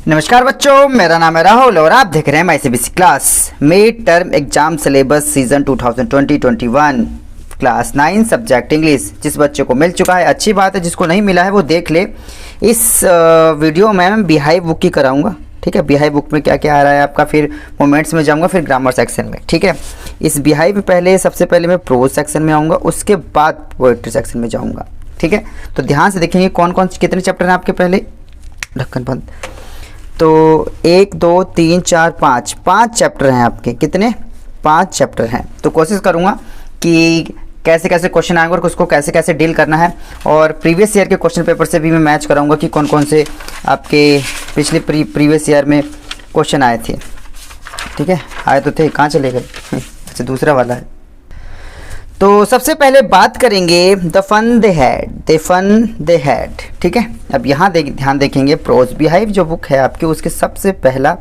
नमस्कार बच्चों, मेरा नाम है राहुल और आप देख रहे हैं my CBSE class mid term exam syllabus season 2020-21 class 9 subject English. जिस बच्चे को मिल चुका है अच्छी बात है, जिसको नहीं मिला है वो देख ले। इस वीडियो में मैं बिहाइव बुक की कराऊंगा। ठीक है, बिहाइव बुक में क्या क्या आ रहा है आपका, फिर मोमेंट्स में जाऊंगा, फिर ग्रामर सेक्शन में। ठीक है, इस बिहाइव में सबसे पहले मैं प्रोज सेक्शन में आऊँगा, उसके बाद पोएट्री सेक्शन में जाऊँगा। ठीक है, तो ध्यान से देखेंगे कौन कौन कितने चैप्टर हैं आपके। पहले ढक्कन बंद। तो 1 2 3 4 5 चैप्टर हैं आपके। कितने? 5 चैप्टर हैं। तो कोशिश करूँगा कि कैसे कैसे क्वेश्चन आएंगे और उसको कैसे कैसे डील करना है। और प्रीवियस ईयर के क्वेश्चन पेपर से भी मैं मैच कराऊंगा कि कौन कौन से आपके पिछले प्रीवियस ईयर में क्वेश्चन आए थे। ठीक है, आए तो थे, कहाँ चले गए? अच्छा, दूसरा वाला है। तो सबसे पहले बात करेंगे द फन दे हैड। ठीक है, अब यहाँ ध्यान देखेंगे प्रोज बिहाइव जो बुक है आपकी, उसके सबसे पहला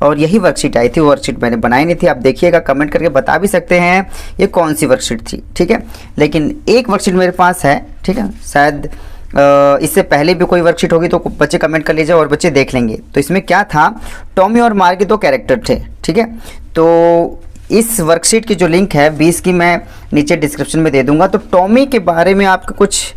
और यही वर्कशीट आई थी। वो वर्कशीट मैंने बनाई नहीं थी, आप देखिएगा, कमेंट करके बता भी सकते हैं ये कौन सी वर्कशीट थी। ठीक है, लेकिन एक वर्कशीट मेरे पास है। ठीक है, शायद इससे पहले भी कोई वर्कशीट होगी तो बच्चे कमेंट कर लीजिए और बच्चे देख लेंगे। तो इसमें क्या था, टॉमी और मार्गी 2 कैरेक्टर थे। ठीक है, तो इस वर्कशीट की जो लिंक है 20 की मैं नीचे डिस्क्रिप्शन में दे दूंगा। तो टॉमी के बारे में आपको कुछ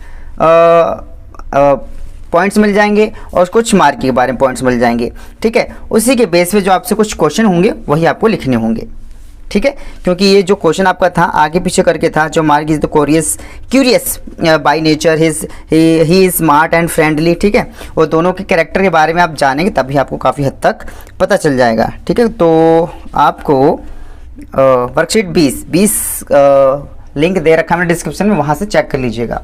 पॉइंट्स मिल जाएंगे और कुछ मार्की के बारे में पॉइंट्स मिल जाएंगे। ठीक है, उसी के बेस पे जो आपसे कुछ क्वेश्चन होंगे वही आपको लिखने होंगे। ठीक है, क्योंकि ये जो क्वेश्चन आपका था आगे पीछे करके था, जो mark is the curious by nature, he is smart and friendly. ठीक है, वो दोनों के कैरेक्टर के बारे में आप जानेंगे तभी आपको काफ़ी हद तक पता चल जाएगा। ठीक है, तो आपको वर्कशीट 20 लिंक दे रखा है मैंने डिस्क्रिप्शन में, वहाँ से चेक कर लीजिएगा।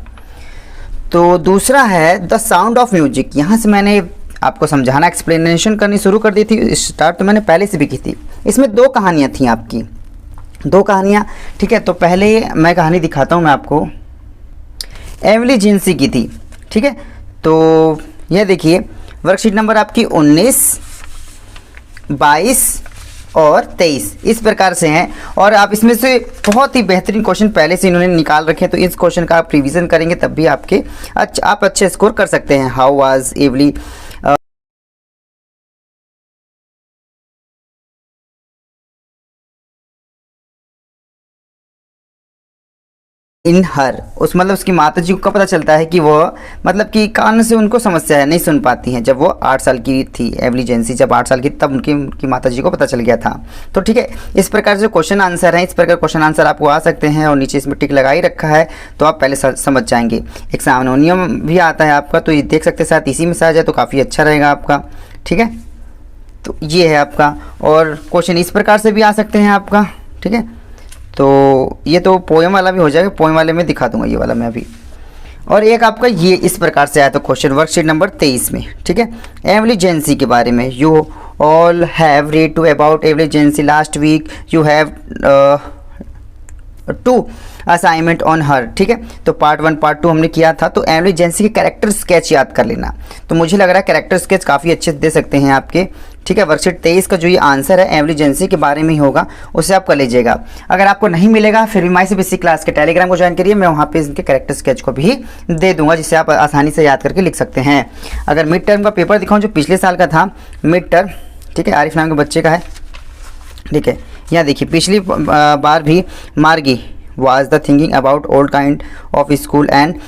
तो दूसरा है द साउंड ऑफ म्यूजिक। यहाँ से मैंने आपको समझाना, एक्सप्लेनेशन करनी शुरू कर दी थी। स्टार्ट तो मैंने पहले से भी की थी। इसमें 2 कहानियाँ थी आपकी, 2 कहानियाँ। ठीक है, तो पहले मैं कहानी दिखाता हूँ मैं आपको। एमिली जेंसी की थी। ठीक है, तो यह देखिए वर्कशीट नंबर आपकी 19, 22 और 23 इस प्रकार से हैं। और आप इसमें से बहुत ही बेहतरीन क्वेश्चन पहले से इन्होंने निकाल रखे हैं, तो इस क्वेश्चन का आप रिवीजन करेंगे तब भी आप अच्छे स्कोर कर सकते हैं। हाउ वाज एवली इन हर, उस मतलब उसकी माता जी को पता चलता है कि वो मतलब कि कान से उनको समस्या है, नहीं सुन पाती हैं। जब वो 8 साल की थी, एमिली जेंसी जब 8 साल की, तब उनकी माता जी को पता चल गया था। तो ठीक है, इस प्रकार से क्वेश्चन आंसर है, इस प्रकार क्वेश्चन आंसर आपको आ सकते हैं। और नीचे इसमें टिक लगा ही रखा है तो आप पहले समझ जाएंगे। एक्सामोनियम भी आता है आपका, तो ये देख सकते हैं, साथ इसी में से आ जाए तो काफ़ी अच्छा रहेगा आपका। ठीक है, तो ये है आपका। और क्वेश्चन इस प्रकार से भी आ सकते हैं आपका। ठीक है, तो ये तो पोएम वाला भी हो जाएगा, पोएम वाले में दिखा दूंगा ये वाला मैं अभी। और एक आपका ये इस प्रकार से आया था क्वेश्चन वर्कशीट नंबर 23 में। ठीक है, एमिली जेंसी के बारे में। You all have read to about Emily Jency last week, you have 2 assignment on her. ठीक है, तो पार्ट 1 पार्ट 2 हमने किया था। तो एमिली जेंसी के कैरेक्टर स्केच याद कर लेना। तो मुझे लग रहा है कैरेक्टर स्केच काफ़ी अच्छे से दे सकते हैं आपके। ठीक है, वर्कशीट 23 का जो ये आंसर है एमिली जेंसी के बारे में ही होगा, उससे आप कर लीजिएगा। अगर आपको नहीं मिलेगा फिर भी माय सीबीएसई क्लास के टेलीग्राम को ज्वाइन करिए, मैं वहाँ पे इनके कैरेक्टर स्केच को भी दे दूंगा, जिससे आप आसानी से याद करके लिख सकते हैं। अगर मिड टर्म का पेपर दिखाऊँ जो पिछले साल का था मिड टर्म, ठीक है, आरिफ नाम के बच्चे का है। ठीक है, यहाँ देखिए पिछली बार भी मार्गी was the thinking about old kind of school and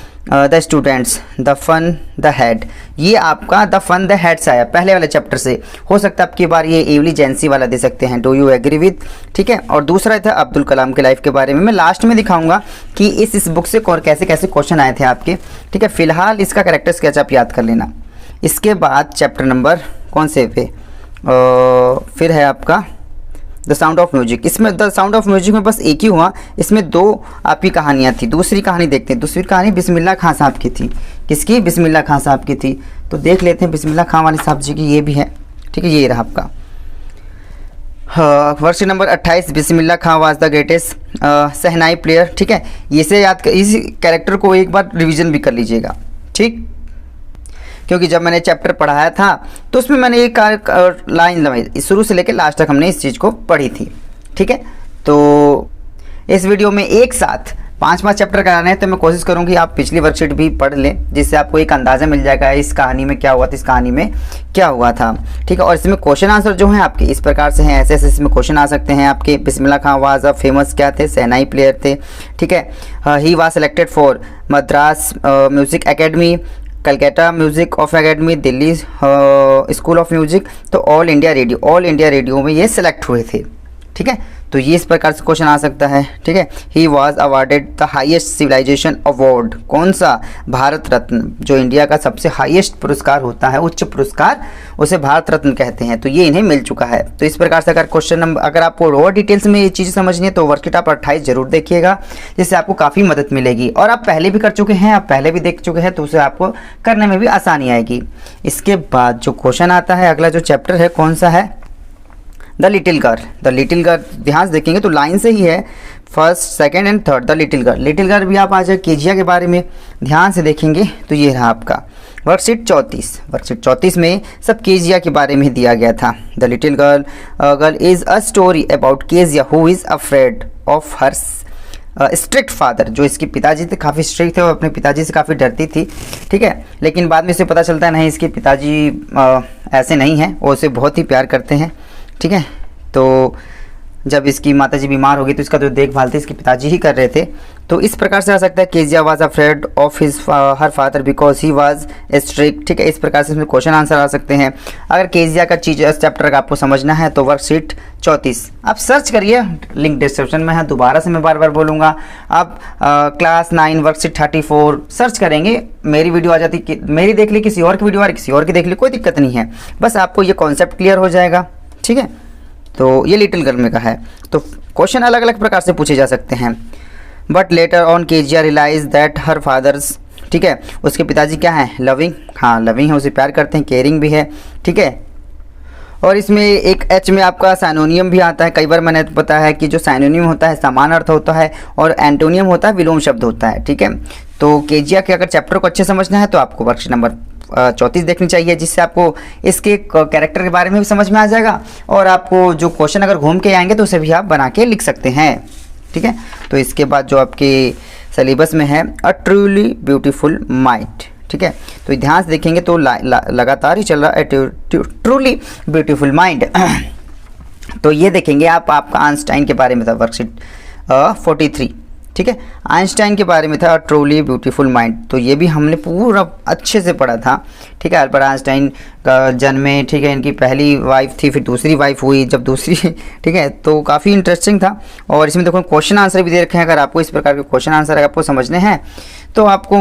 the students, the fun the head। ये आपका the fun the head से आया पहले वाले चैप्टर से। हो सकता है आपकी बार ये एमिली जेंसी वाला दे सकते हैं। Do you agree with? ठीक है, और दूसरा था अब्दुल कलाम के लाइफ के बारे में। मैं लास्ट में दिखाऊंगा कि इस बुक से कैसे कैसे क्वेश्चन आए थे आपके। ठीक है, फिलहाल इसका कैरेक्टर स्केच आप याद कर लेना। इसके बाद चैप्टर नंबर कौन से पे फिर है आपका द साउंड ऑफ म्यूजिक। इसमें द साउंड ऑफ म्यूजिक में बस एक ही हुआ, इसमें 2 आपकी कहानियाँ थी। दूसरी कहानी देखते हैं। दूसरी कहानी बिस्मिल्लाह खां साहब की थी। किसकी? बिस्मिल्लाह खां साहब की थी। तो देख लेते हैं बिस्मिल्लाह खां वाले साहब जी की, ये भी है। ठीक है, ये रहा आपका worksheet number 28 Bismillah Khan was the greatest shehnai player. ठीक है, इसे याद कर, इस कैरेक्टर को एक बार रिविजन भी कर लीजिएगा। ठीक, क्योंकि जब मैंने चैप्टर पढ़ाया था तो उसमें मैंने एक लाइन शुरू से लेकर लास्ट तक हमने इस चीज़ को पढ़ी थी। ठीक है, तो इस वीडियो में एक साथ 5 चैप्टर कराने हैं, तो मैं कोशिश करूँगी आप पिछली वर्कशीट भी पढ़ लें, जिससे आपको एक अंदाज़ा मिल जाएगा इस कहानी में क्या हुआ था, इस कहानी में क्या हुआ था। ठीक है, और इसमें क्वेश्चन आंसर जो हैं आपके इस प्रकार से हैं, ऐसे ऐसे इसमें क्वेश्चन आ सकते हैं आपके। Bismillah Khan was a famous क्या थे, शहनाई प्लेयर थे। ठीक है, he was selected for Madras music academy, Calcutta music of academy, Delhi school of music. तो ऑल इंडिया रेडियो में ये सिलेक्ट हुए थे। ठीक है, तो ये इस प्रकार से क्वेश्चन आ सकता है। ठीक है, he was awarded the highest civilisation award, कौन सा, भारत रत्न, जो इंडिया का सबसे हाईएस्ट पुरस्कार होता है, उच्च पुरस्कार, उसे भारत रत्न कहते हैं। तो ये इन्हें मिल चुका है। तो इस प्रकार से अगर क्वेश्चन नंबर, अगर आपको और डिटेल्स में ये चीज़ें समझनी है तो वर्कशीट आप 28 जरूर देखिएगा, जिससे आपको काफ़ी मदद मिलेगी। और आप पहले भी कर चुके हैं, आप पहले भी देख चुके हैं, तो उसे आपको करने में भी आसानी आएगी। इसके बाद जो क्वेश्चन आता है, अगला जो चैप्टर है कौन सा है, द लिटिल गर्ल। ध्यान से देखेंगे तो लाइन से ही है, first, second and third. The little girl भी आप आज केजिया के बारे में ध्यान से देखेंगे तो ये रहा आपका वर्कशीट 34 में सब केजिया के बारे में दिया गया था। The little girl is a story about Kezia who is afraid of her strict father. जो इसके पिताजी थे काफ़ी स्ट्रिक्ट थे और अपने पिताजी से काफ़ी डरती थी। ठीक है, लेकिन बाद में इसे पता चलता है नहीं, इसके पिताजी ऐसे नहीं हैं, वो उसे बहुत ही प्यार करते हैं। ठीक है, तो जब इसकी माताजी बीमार हो गई तो इसका जो देखभाल थी इसके पिताजी ही कर रहे थे। तो इस प्रकार से आ सकता है, Kezia was afraid of his her father because he was strict. ठीक है, इस प्रकार से इसमें क्वेश्चन आंसर आ सकते हैं। अगर केजिया का चीज चैप्टर आपको समझना है तो वर्कशीट 34 आप सर्च करिए, लिंक डिस्क्रिप्शन में है। दोबारा से मैं बार बार बोलूँगा, आप क्लास 9 वर्कशीट 34 सर्च करेंगे, मेरी वीडियो आ जाती, मेरी देख ली, किसी और की वीडियो आ रही, किसी और की देख ली, कोई दिक्कत नहीं है, बस आपको ये कॉन्सेप्ट क्लियर हो जाएगा। ठीक है, तो ये लिटिल गर्ल में का है। तो क्वेश्चन अलग अलग प्रकार से पूछे जा सकते हैं। But later on Kezia realise that her fathers, ठीक है, उसके पिताजी क्या हैं, लविंग, हाँ लविंग है, उसे प्यार करते हैं, केयरिंग भी है। ठीक है, और इसमें एक एच में आपका साइनोनियम भी आता है। कई बार मैंने पता है कि जो साइनोनियम होता है समान अर्थ होता है और एंटोनियम होता है विलोम शब्द होता है। ठीक है, तो केजिया के अगर चैप्टर को अच्छे समझना है तो आपको वर्कशीट नंबर 34 देखनी चाहिए, जिससे आपको इसके कैरेक्टर के बारे में भी समझ में आ जाएगा और आपको जो क्वेश्चन अगर घूम के आएंगे तो उसे भी आप बना के लिख सकते हैं। ठीक है, तो इसके बाद जो आपके सिलेबस में है अ ट्रूली ब्यूटीफुल माइंड। ठीक है, तो ध्यान से देखेंगे तो लगातार ही चल रहा है ट्रूली ब्यूटीफुल माइंड। तो ये देखेंगे आप, आपका आइंस्टाइन के बारे में था वर्कशीट 43। ठीक है, आइंस्टाइन के बारे में था ट्रूली ब्यूटीफुल माइंड। तो ये भी हमने पूरा अच्छे से पढ़ा था। ठीक है, अल्बर्ट आइंस्टाइन का जन्मे, ठीक है, इनकी पहली वाइफ थी, फिर दूसरी वाइफ हुई, जब दूसरी ठीक है, तो काफ़ी इंटरेस्टिंग था। और इसमें देखो क्वेश्चन आंसर भी दे रखे हैं। अगर आपको इस प्रकार के क्वेश्चन आंसर आपको समझने हैं तो आपको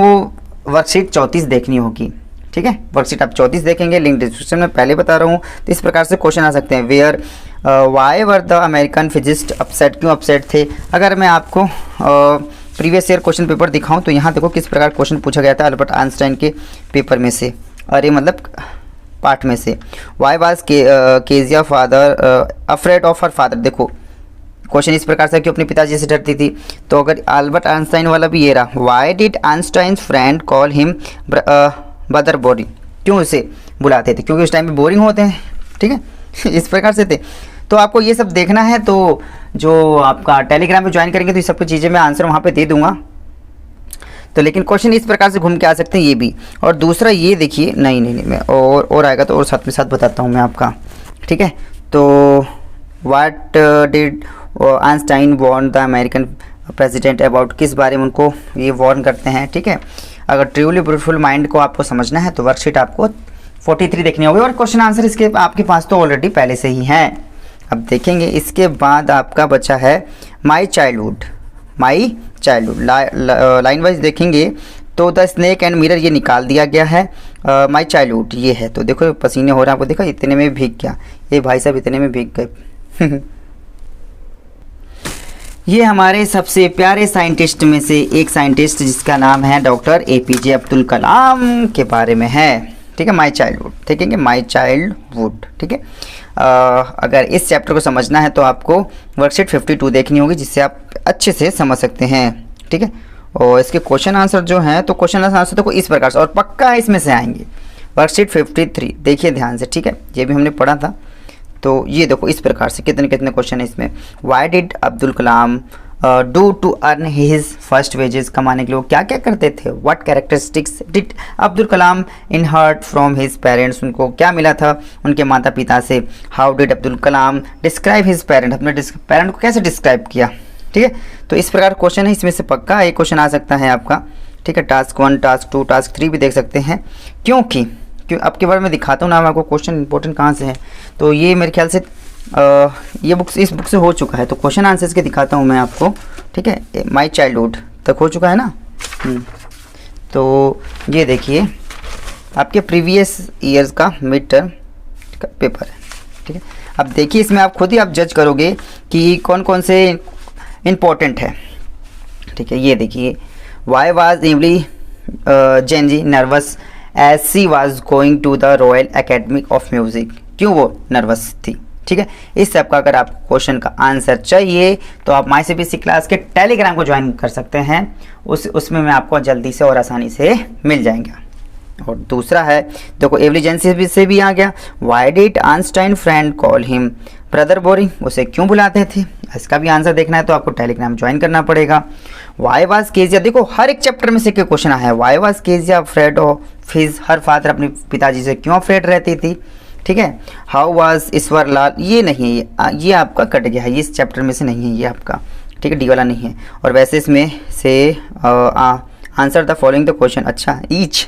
वर्कशीट 34 देखनी होगी। ठीक है, वर्कशीट आप 34 देखेंगे, लिंक डिस्क्रिप्शन में पहले बता रहा हूँ। तो इस प्रकार से क्वेश्चन आ सकते हैं, where why were the American physicist upset, क्यों अपसेट थे। अगर मैं आपको प्रीवियस ईयर क्वेश्चन पेपर दिखाऊं तो यहाँ देखो किस प्रकार क्वेश्चन पूछा गया था अल्बर्ट आइंस्टाइन के पेपर में से, अरे मतलब पार्ट में से। Why was Kezia father afraid of her father. देखो क्वेश्चन इस प्रकार से, क्यों अपने पिताजी से डरती थी। तो अगर अल्बर्ट आइंस्टाइन वाला भी ये रहा, why did Einstein's friend call him brother boring, क्यों उसे बुलाते थे, क्योंकि उस टाइम पे बोरिंग होते हैं। ठीक है, इस प्रकार से थे। तो आपको ये सब देखना है तो जो आपका टेलीग्राम पे ज्वाइन करेंगे तो ये सब कुछ चीज़ें मैं आंसर वहाँ पे दे दूंगा। तो लेकिन क्वेश्चन इस प्रकार से घूम के आ सकते हैं ये भी। और दूसरा ये देखिए, नहीं मैं और आएगा तो और साथ में साथ बताता हूँ मैं आपका। ठीक है, तो what did Einstein warn the American president about, किस बारे में उनको ये वार्न करते हैं। ठीक है, अगर ट्रूली ब्यूटीफुल माइंड को आपको समझना है तो वर्कशीट आपको 43 देखनी होगी और क्वेश्चन आंसर इसके आपके पास तो ऑलरेडी पहले से ही हैं। अब देखेंगे इसके बाद आपका बचा है माई चाइल्डहुड। लाइन वाइज देखेंगे तो द स्नेक एंड मिरर ये निकाल दिया गया है। माई चाइल्डहुड ये है, तो देखो पसीने हो रहे हैं आपको, देखो इतने में भीग गया ये भाई साहब, इतने में भीग गए। ये हमारे सबसे प्यारे साइंटिस्ट में से एक साइंटिस्ट जिसका नाम है डॉक्टर APJ अब्दुल कलाम के बारे में है। ठीक है, माई चाइल्डहुड देखेंगे, माई चाइल्डहुड। ठीक है, अगर इस चैप्टर को समझना है तो आपको वर्कशीट 52 देखनी होगी, जिससे आप अच्छे से समझ सकते हैं। ठीक है, और इसके क्वेश्चन आंसर जो हैं तो क्वेश्चन आंसर तो इस प्रकार से और पक्का इसमें से आएंगे। वर्कशीट 53 देखिए ध्यान से। ठीक है, ये भी हमने पढ़ा था। तो ये देखो इस प्रकार से कितने क्वेश्चन है इसमें। Why did Abdul Kalam do to earn his first wages, कमाने के लिए वो क्या क्या करते थे। What characteristics did Abdul Kalam inherit from his parents, उनको क्या मिला था उनके माता पिता से। How did Abdul Kalam describe his parent, अपने पेरेंट को कैसे डिस्क्राइब किया। ठीक है, तो इस प्रकार क्वेश्चन है, इसमें से पक्का एक क्वेश्चन आ सकता है आपका। ठीक है, टास्क 1, टास्क 2, टास्क 3 भी देख सकते हैं, क्योंकि अब के बारे में दिखाता हूँ ना मैं आपको क्वेश्चन इंपॉर्टेंट कहाँ से है। तो ये मेरे ख्याल से ये इस बुक से हो चुका है, तो क्वेश्चन आंसर्स के दिखाता हूँ मैं आपको। ठीक है, माई चाइल्डहुड तक हो चुका है ना। तो ये देखिए आपके प्रीवियस ईयर्स का मिड टर्म का पेपर है। ठीक है, अब देखिए इसमें आप खुद ही आप जज करोगे कि कौन कौन से इम्पोर्टेंट है। ठीक है, ये देखिए, वाई वाज एवली जेनजी nervous as she was going to the Royal Academy of Music, क्यों वो नर्वस थी। ठीक है, इस सब का अगर आपको क्वेश्चन का आंसर चाहिए तो आप माई सीबीएसई क्लास के टेलीग्राम को ज्वाइन कर सकते हैं, उसमें मैं आपको जल्दी से और आसानी से मिल जाएंगे। और दूसरा है, देखो एवली से भी आ गया, why did Einstein friend call him brother boring, उसे क्यों बुलाते थे। इसका भी आंसर देखना है तो आपको टेलीग्राम ज्वाइन करना पड़ेगा। वाई वाज केजिया, देखो हर एक चैप्टर में से क्वेश्चन आया है। Why was Kezia afraid of his, her father अपने पिताजी से क्यों अफ्रेड रहती थी। ठीक है, हाउ वाज ईश्वर लाल, ये नहीं है, ये आपका कट गया है, ये इस चैप्टर में से नहीं है, ये आपका। ठीक है, डी वाला नहीं है। और वैसे इसमें से answer the following the question, अच्छा ईच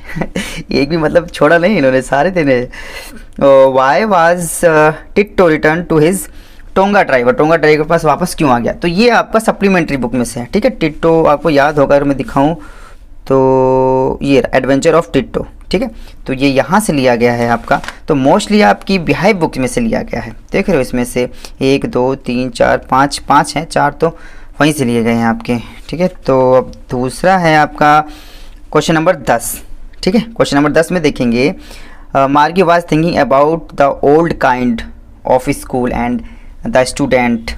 एक भी मतलब छोड़ा नहीं इन्होंने, सारे देने। Why was Titto return to his tonga driver, tonga driver के पास वापस क्यों आ गया। तो ये आपका सप्लीमेंट्री बुक में से है। ठीक है, टिट्टो आपको याद होगा, अगर मैं दिखाऊं तो ये एडवेंचर ऑफ टिट्टो। ठीक है, तो ये यहाँ से लिया गया है आपका, तो मोस्टली आपकी बिहाइव बुक में से लिया गया है। देख रहे हो, इसमें से 1 2 3 4 5 हैं, 4 तो वहीं से लिए गए हैं आपके। ठीक है, तो अब दूसरा है आपका क्वेश्चन नंबर 10। ठीक है, क्वेश्चन नंबर 10 में देखेंगे, Margie was thinking about the old kind of school and the student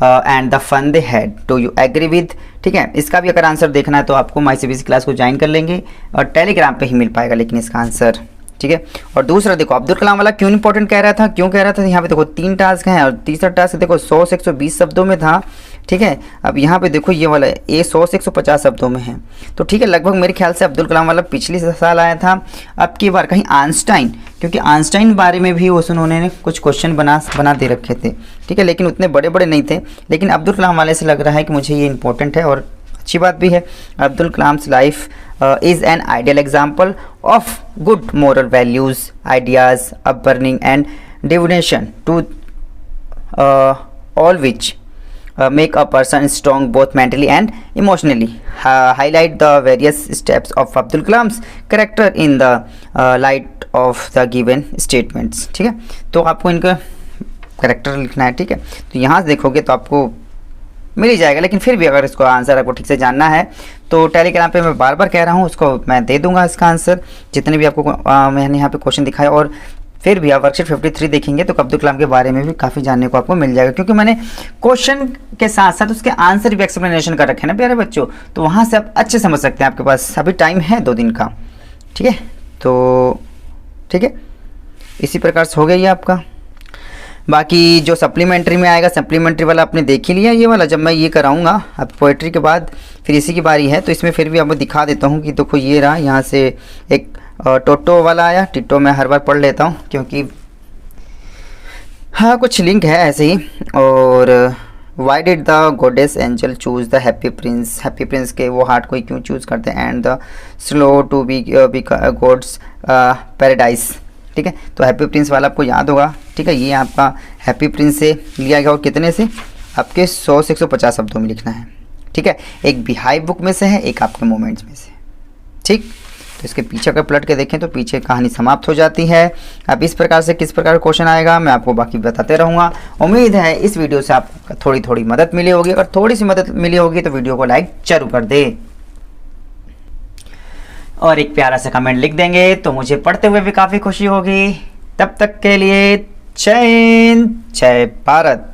and the fun they had, do you agree with. ठीक है, इसका भी अगर आंसर देखना है तो आपको माई सीबीएसई क्लास को ज्वाइन कर लेंगे और टेलीग्राम पे ही मिल पाएगा लेकिन इसका आंसर। ठीक है, और दूसरा देखो अब्दुल कलाम वाला क्यों इंपॉर्टेंट कह रहा था, क्यों कह रहा था, यहाँ पे देखो 3 टास्क हैं और तीसरा टास्क देखो 100 से 120 शब्दों में था। ठीक है, अब यहाँ पे देखो ये वाला ये 100 से 150 शब्दों में है। तो ठीक है, लगभग मेरे ख्याल से अब्दुल कलाम वाला पिछले साल आया था। अब की बार कहीं आइंस्टाइन, क्योंकि आइंस्टाइन बारे में भी उन्होंने कुछ क्वेश्चन बना दे रखे थे। ठीक है, लेकिन उतने बड़े बड़े नहीं थे, लेकिन अब्दुल कलाम वाले से लग रहा है कि मुझे ये इंपॉर्टेंट है और अच्छी बात भी है। Abdul Kalam's life is an ideal example of good moral values, ideas, upbringing and devotion to all which make a person strong both mentally and emotionally. Highlight the various steps of Abdul Kalam's character in the light of the given statements. ठीक है, तो आपको इनका character लिखना है। ठीक है, तो यहाँ से देखोगे तो आपको मिल ही जाएगा, लेकिन फिर भी अगर इसको आंसर आपको ठीक से जानना है तो टेलीग्राम पे मैं बार बार कह रहा हूँ, उसको मैं दे दूंगा इसका आंसर, जितने भी आपको मैंने यहाँ पे क्वेश्चन दिखाया। और फिर भी आप वर्कशीट 53 देखेंगे तो अब्दुल कलाम के बारे में भी काफ़ी जानने को आपको मिल जाएगा, क्योंकि मैंने क्वेश्चन के साथ साथ उसके आंसर भी एक्सप्लेनेशन कर रखे हैं ना प्यारे बच्चों, तो वहाँ से आप अच्छे समझ सकते हैं। आपके पास अभी टाइम है 2 दिन का। ठीक है, तो ठीक है, इसी प्रकार से हो गया ये आपका। बाकी जो सप्लीमेंट्री में आएगा, सप्लीमेंट्री वाला आपने देख ही लिया ये वाला, जब मैं ये कराऊंगा अब पोइट्री के बाद फिर इसी की बारी है, तो इसमें फिर भी आपको दिखा देता हूँ कि देखो ये रहा, यहाँ से एक टोटो वाला आया। टिट्टो मैं हर बार पढ़ लेता हूँ क्योंकि हाँ कुछ लिंक है ऐसे ही। और why did the goddess angel choose the happy prince, happy prince के वो हार्ट को क्यों चूज़ करते हैं। And the slow to be God's paradise. ठीक है, तो हैप्पी प्रिंस वाला आपको याद होगा। ठीक है, ये आपका हैप्पी प्रिंस से लिया गया और कितने से, आपके 100 से 150 शब्दों में लिखना है। ठीक है, एक बिहाइव बुक में से है, एक आपके मोमेंट्स में से। ठीक, तो इसके पीछे अगर पलट के देखें तो पीछे कहानी समाप्त हो जाती है। अब इस प्रकार से किस प्रकार क्वेश्चन आएगा मैं आपको बाकी बताते रहूँगा। उम्मीद है इस वीडियो से आपको थोड़ी थोड़ी मदद मिली होगी, अगर थोड़ी सी मदद मिली होगी तो वीडियो को लाइक जरूर कर दे और एक प्यारा सा कमेंट लिख देंगे तो मुझे पढ़ते हुए भी काफ़ी खुशी होगी। तब तक के लिए जय हिंद, जय भारत।